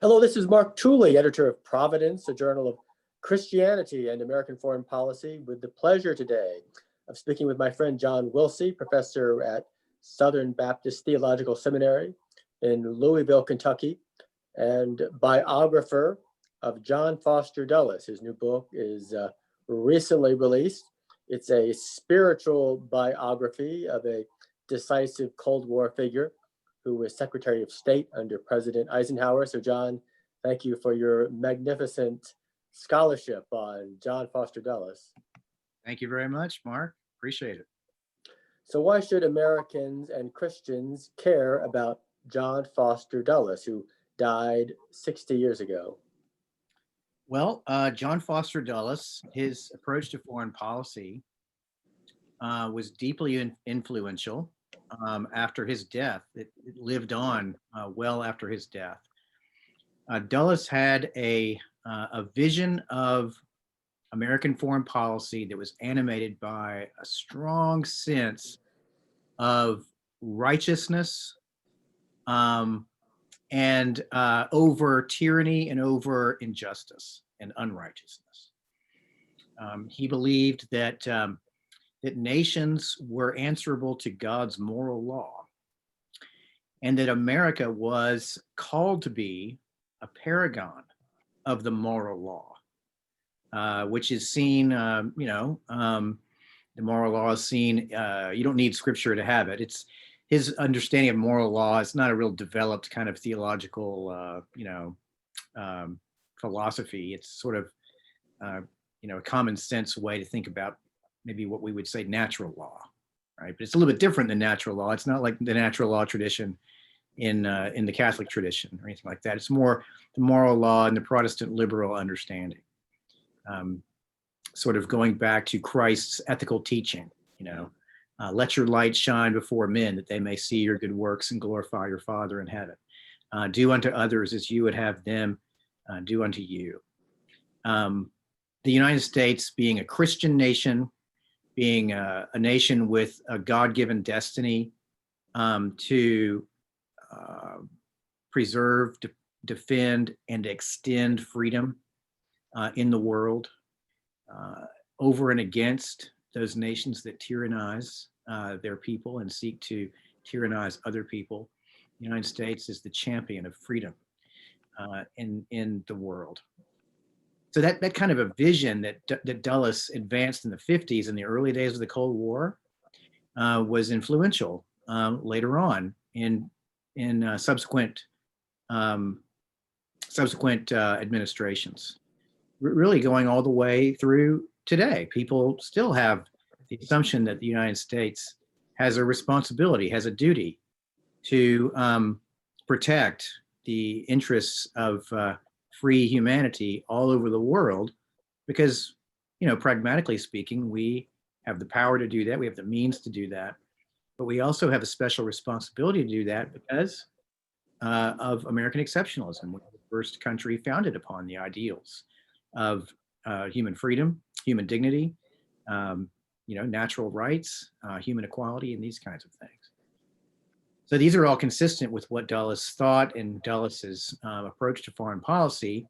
Hello, this is Mark Tooley, editor of Providence, a journal of Christianity and American foreign policy, with the pleasure today of speaking with my friend John Wilsey, professor at Southern Baptist Theological Seminary in Louisville, Kentucky, and biographer of John Foster Dulles. His new book is recently released. It's a spiritual biography of a decisive Cold War figure who was Secretary of State under President Eisenhower. So John, thank you for your magnificent scholarship on John Foster Dulles. Thank you very much, Mark. Appreciate it. So why should Americans and Christians care about John Foster Dulles, who died 60 years ago? Well, John Foster Dulles, his approach to foreign policy was deeply influential. After his death, it lived on well after his death. Dulles had a vision of American foreign policy that was animated by a strong sense of righteousness and over tyranny and over injustice and unrighteousness. He believed that that nations were answerable to God's moral law, and that America was called to be a paragon of the moral law, which is seen, the moral law is seen, you don't need scripture to have it. It's his understanding of moral law. It's not a real developed kind of theological, philosophy. It's sort of, a common sense way to think about maybe what we would say natural law, right? But it's a little bit different than natural law. It's not like the natural law tradition in the Catholic tradition or anything like that. It's more the moral law and the Protestant liberal understanding, sort of going back to Christ's ethical teaching, let your light shine before men that they may see your good works and glorify your Father in heaven. Do unto others as you would have them do unto you. The United States being a Christian nation, being a nation with a God-given destiny to preserve, defend, and extend freedom in the world over and against those nations that tyrannize their people and seek to tyrannize other people. The United States is the champion of freedom in the world. So that kind of a vision that Dulles advanced in the 50s, in the early days of the Cold War, was influential later on in subsequent administrations, really going all the way through today. People still have the assumption that the United States has a responsibility, has a duty to protect the interests of free humanity all over the world, because, pragmatically speaking, we have the power to do that. We have the means to do that, but we also have a special responsibility to do that because of American exceptionalism. We're the first country founded upon the ideals of human freedom, human dignity, natural rights, human equality, and these kinds of things. So these are all consistent with what Dulles thought and Dulles's approach to foreign policy.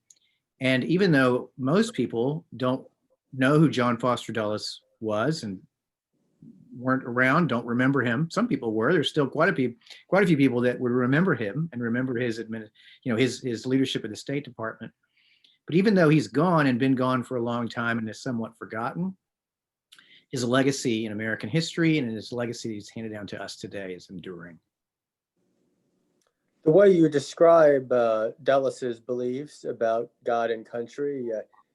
And even though most people don't know who John Foster Dulles was and weren't around, don't remember him, some people were. There's still quite a few people that would remember him and remember his leadership of the State Department. But even though he's gone and been gone for a long time and is somewhat forgotten, his legacy in American history and his legacy he's handed down to us today is enduring. The way you describe Dulles's beliefs about God and country,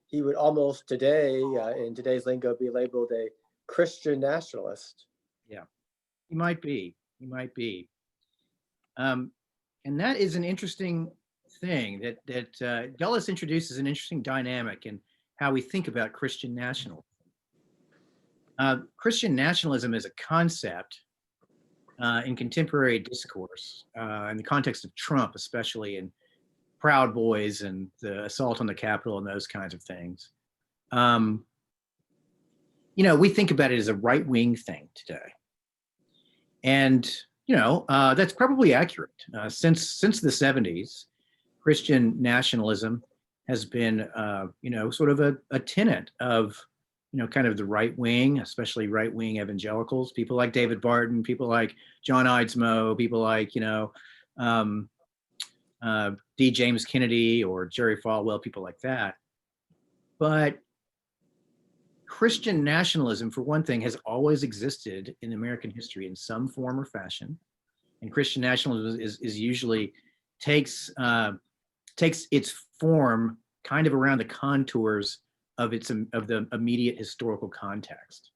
he would almost today, in today's lingo, be labeled a Christian nationalist. Yeah, he might be. And that is an interesting thing that Dulles introduces an interesting dynamic in how we think about Christian nationalism. Christian nationalism is a concept in contemporary discourse, in the context of Trump, especially, and Proud Boys and the assault on the Capitol and those kinds of things. We think about it as a right-wing thing today. And, that's probably accurate. Since the 70s, Christian nationalism has been, sort of a tenet of, kind of the right wing, especially right wing evangelicals, people like David Barton, people like John Eidsmoe, people like, um, D. James Kennedy or Jerry Falwell, people like that. But Christian nationalism, for one thing, has always existed in American history in some form or fashion. And Christian nationalism is usually takes its form kind of around the contours of the immediate historical context.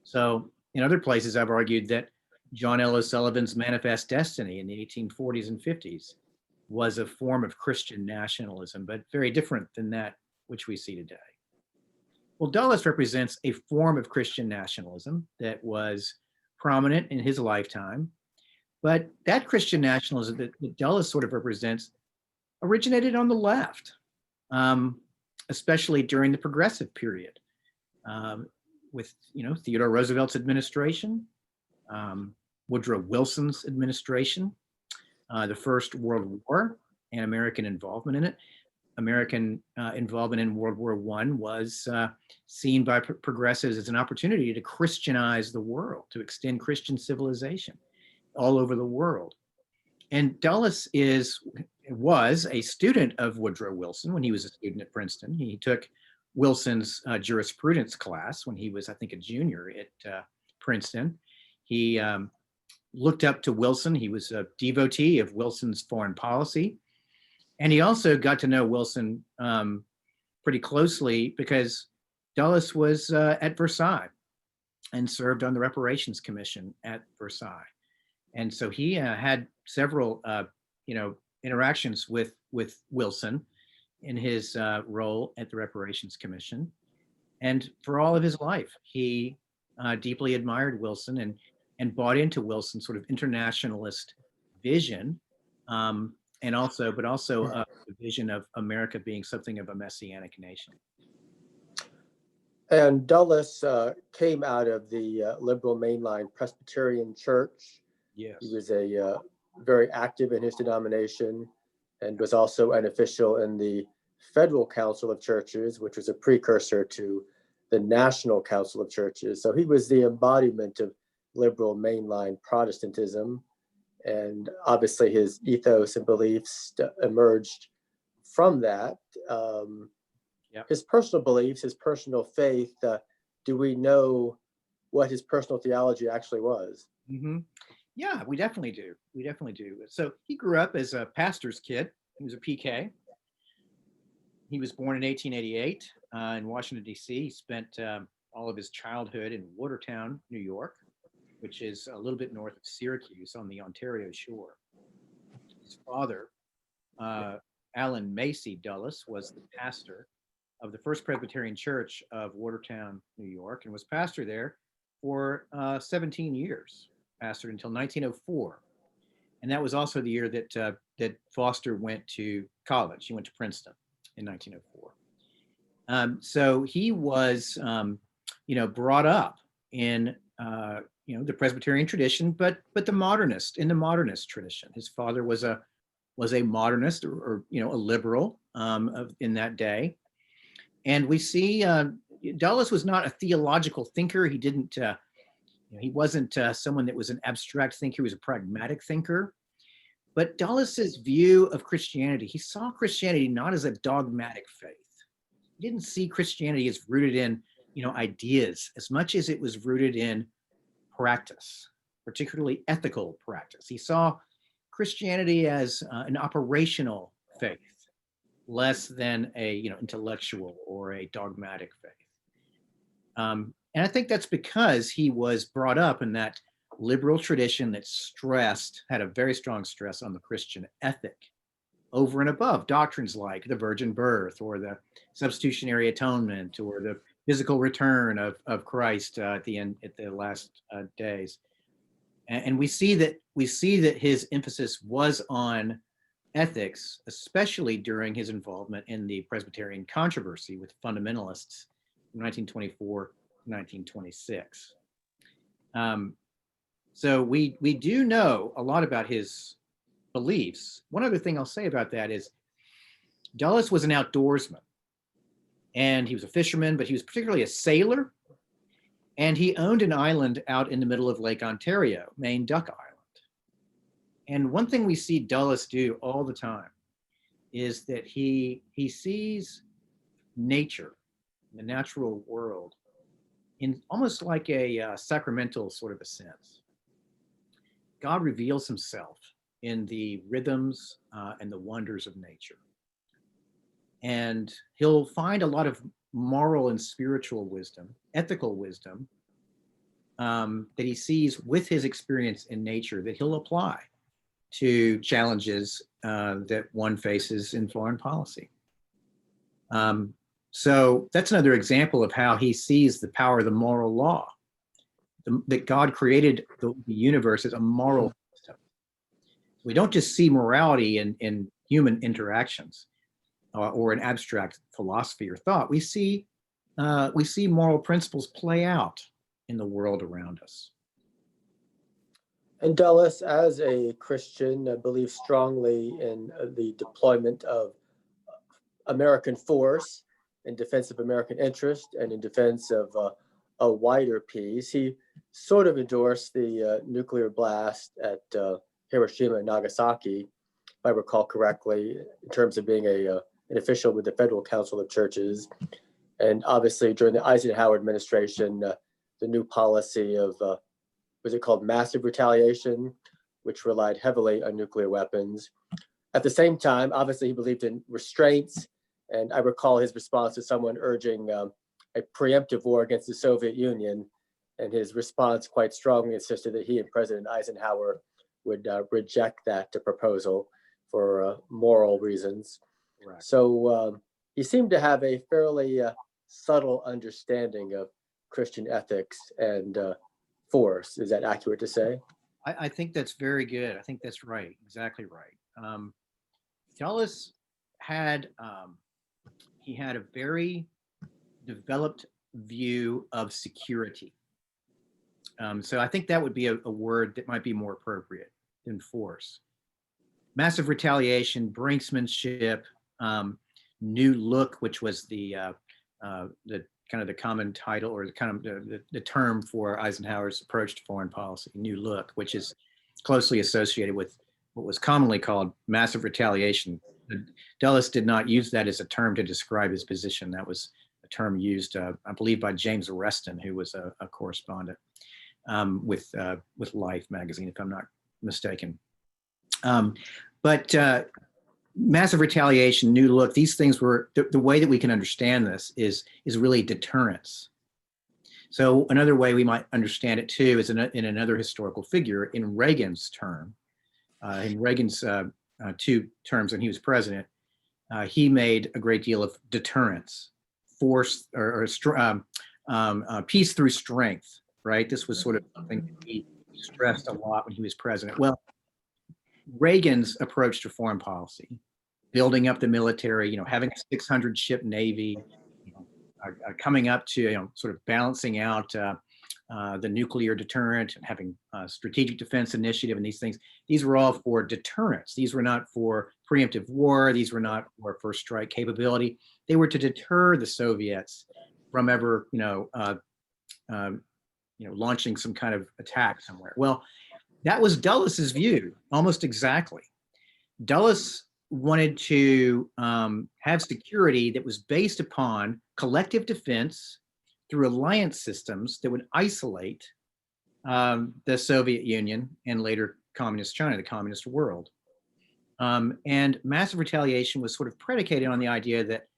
So in other places, I've argued that John L. O'Sullivan's Manifest Destiny in the 1840s and 50s was a form of Christian nationalism, but very different than that which we see today. Well, Dulles represents a form of Christian nationalism that was prominent in his lifetime, but that Christian nationalism that Dulles sort of represents originated on the left, especially during the progressive period, with Theodore Roosevelt's administration, Woodrow Wilson's administration, the First World War, and American involvement in it. American involvement in World War I was seen by progressives as an opportunity to Christianize the world, to extend Christian civilization all over the world. And Dulles was a student of Woodrow Wilson when he was a student at Princeton. He took Wilson's jurisprudence class when he was, I think, a junior at Princeton. He looked up to Wilson. He was a devotee of Wilson's foreign policy. And he also got to know Wilson pretty closely because Dulles was at Versailles and served on the Reparations Commission at Versailles. And so he had several, interactions with Wilson in his role at the Reparations Commission. And for all of his life, he deeply admired Wilson and bought into Wilson's sort of internationalist vision, but also the vision of America being something of a messianic nation. And Dulles came out of the liberal mainline Presbyterian Church. Yes. He was very active in his denomination and was also an official in the Federal Council of Churches, which was a precursor to the National Council of Churches. So he was the embodiment of liberal mainline Protestantism. And obviously his ethos and beliefs emerged from that. Yep. His personal beliefs, his personal faith, do we know what his personal theology actually was? Mm-hmm. Yeah, we definitely do. So he grew up as a pastor's kid. He was a PK. He was born in 1888 in Washington, D.C. He spent all of his childhood in Watertown, New York, which is a little bit north of Syracuse on the Ontario shore. His father, Allen Macy Dulles, was the pastor of the First Presbyterian Church of Watertown, New York, and was pastor there for 17 years, pastored until 1904. And that was also the year that Foster went to college. He went to Princeton in 1904. So he was, brought up in the Presbyterian tradition, but in the modernist tradition. His father was a modernist or a liberal in that day, and we see Dulles was not a theological thinker. He didn't. He wasn't someone that was an abstract thinker. He was a pragmatic thinker. But Dulles's view of Christianity, he saw Christianity not as a dogmatic faith. He didn't see Christianity as rooted in ideas as much as it was rooted in practice, particularly ethical practice. He saw Christianity as an operational faith, less than a intellectual or a dogmatic faith. And I think that's because he was brought up in that liberal tradition that had a very strong stress on the Christian ethic over and above doctrines like the virgin birth or the substitutionary atonement or the physical return of Christ at the last days. And we see that his emphasis was on ethics, especially during his involvement in the Presbyterian controversy with fundamentalists from 1924 to 1926. So we do know a lot about his beliefs. One other thing I'll say about that is Dulles was an outdoorsman, and he was a fisherman, but he was particularly a sailor, and he owned an island out in the middle of Lake Ontario, Maine Duck Island. And one thing we see Dulles do all the time is that he sees nature, the natural world, in almost like a sacramental sort of a sense. God reveals himself in the rhythms and the wonders of nature. And he'll find a lot of moral and spiritual wisdom, ethical wisdom, that he sees with his experience in nature that he'll apply to challenges that one faces in foreign policy. So that's another example of how he sees the power of the moral law, that God created the universe as a moral system. We don't just see morality in human interactions or in abstract philosophy or thought. We see moral principles play out in the world around us. And Dulles, as a Christian, believes strongly in the deployment of American force in defense of American interest and in defense of a wider peace. He sort of endorsed the nuclear blast at Hiroshima and Nagasaki, if I recall correctly, in terms of being an official with the Federal Council of Churches. And obviously, during the Eisenhower administration, the new policy of was it called massive retaliation, which relied heavily on nuclear weapons. At the same time, obviously, he believed in restraints. And I recall his response to someone urging a preemptive war against the Soviet Union. And his response quite strongly insisted that he and President Eisenhower would reject that proposal for moral reasons. Right. So he seemed to have a fairly subtle understanding of Christian ethics and force. Is that accurate to say? I think that's very good. I think that's right. Exactly right. Dulles had he had a very developed view of security. So I think that would be a word that might be more appropriate than force. Massive retaliation, brinksmanship, new look, which was the kind of the common title or the kind of the term for Eisenhower's approach to foreign policy, new look, which is closely associated with what was commonly called massive retaliation. Dulles did not use that as a term to describe his position. That was a term used, I believe, by James Reston, who was a correspondent with Life magazine, if I'm not mistaken. But massive retaliation, new look, these things were, the way that we can understand this is really deterrence. So another way we might understand it too is in another historical figure, in Reagan's term, in Reagan's 2 terms when he was president, he made a great deal of deterrence, force, or peace through strength, right? This was sort of something that he stressed a lot when he was president. Well, Reagan's approach to foreign policy, building up the military, having a 600 ship Navy, coming up to, sort of balancing out the nuclear deterrent and having a strategic defense initiative and these things. These were all for deterrence. These were not for preemptive war. These were not for first strike capability. They were to deter the Soviets from ever, launching some kind of attack somewhere. Well, that was Dulles's view, almost exactly. Dulles wanted to have security that was based upon collective defense through alliance systems that would isolate the Soviet Union and later Communist China, the communist world. And massive retaliation was sort of predicated on the idea that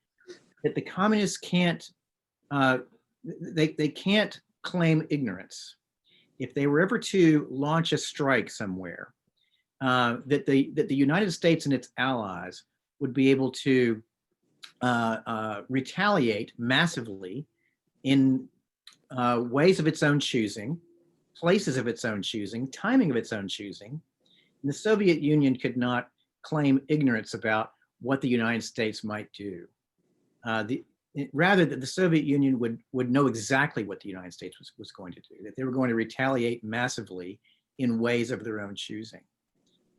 the communists can't, they can't claim ignorance. If they were ever to launch a strike somewhere, that the United States and its allies would be able to retaliate massively in ways of its own choosing, places of its own choosing, timing of its own choosing. And the Soviet Union could not claim ignorance about what the United States might do. Rather, that the Soviet Union would know exactly what the United States was going to do, that they were going to retaliate massively in ways of their own choosing.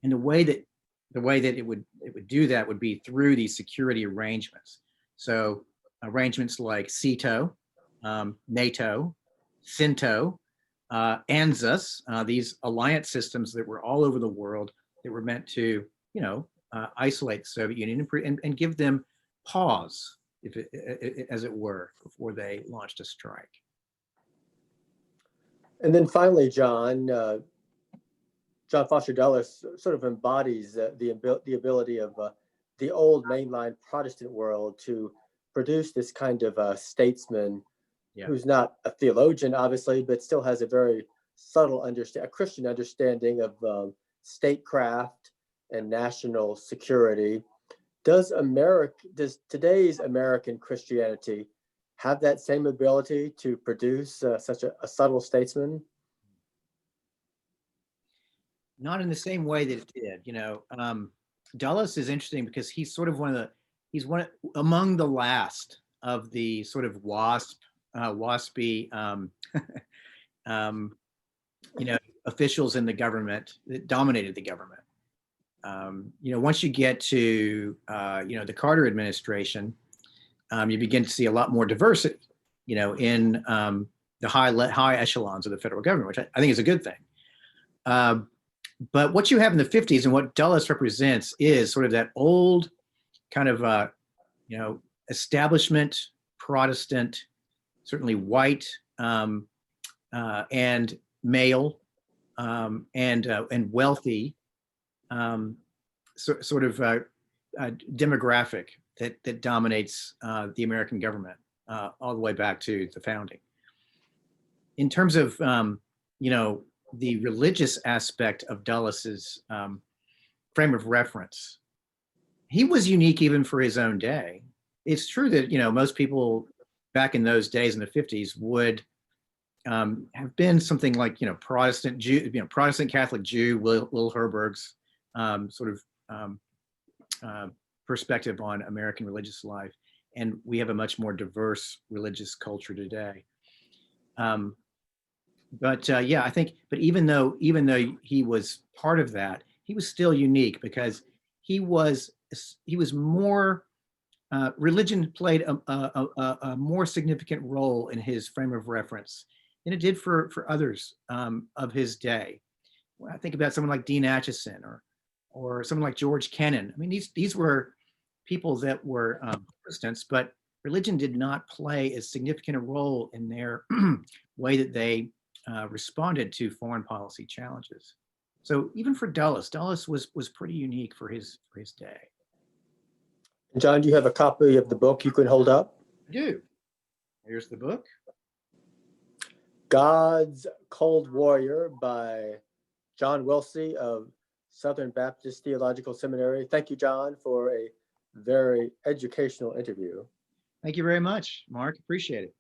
And the way that the way that it would do that would be through these security arrangements. So arrangements like CETO, NATO, CINTO, ANZUS, these alliance systems that were all over the world that were meant to, isolate the Soviet Union and give them pause, as it were, before they launched a strike. And then finally, John Foster Dulles sort of embodies the ability of the old mainline Protestant world to produce this kind of statesman who's not a theologian, obviously, but still has a very subtle a Christian understanding of statecraft and national security. Does today's American Christianity have that same ability to produce such a subtle statesman? Not in the same way that it did. Dulles is interesting because he's sort of among the last of the sort of waspy, officials in the government that dominated the government. Once you get to, the Carter administration, you begin to see a lot more diversity, in the high echelons of the federal government, which I think is a good thing. But what you have in the 50s and what Dulles represents is sort of that old kind of, establishment Protestant, certainly white and male and wealthy sort of demographic that dominates the American government all the way back to the founding. In terms of, the religious aspect of Dulles's frame of reference, he was unique even for his own day. It's true that, most people back in those days in the 50s would have been something like, Protestant Jew, Protestant Catholic Jew, Will Herberg's sort of perspective on American religious life. And we have a much more diverse religious culture today. I think, but even though he was part of that, he was still unique because he was more, religion played a more significant role in his frame of reference than it did for others of his day. When I think about someone like Dean Acheson or someone like George Kennan, I mean, these were people that were Protestants, but religion did not play as significant a role in their way that they responded to foreign policy challenges. So even for Dulles was pretty unique for his day. John, do you have a copy of the book you can hold up? I do. Here's the book. God's Cold Warrior by John Wilsey of Southern Baptist Theological Seminary. Thank you, John, for a very educational interview. Thank you very much, Mark. Appreciate it.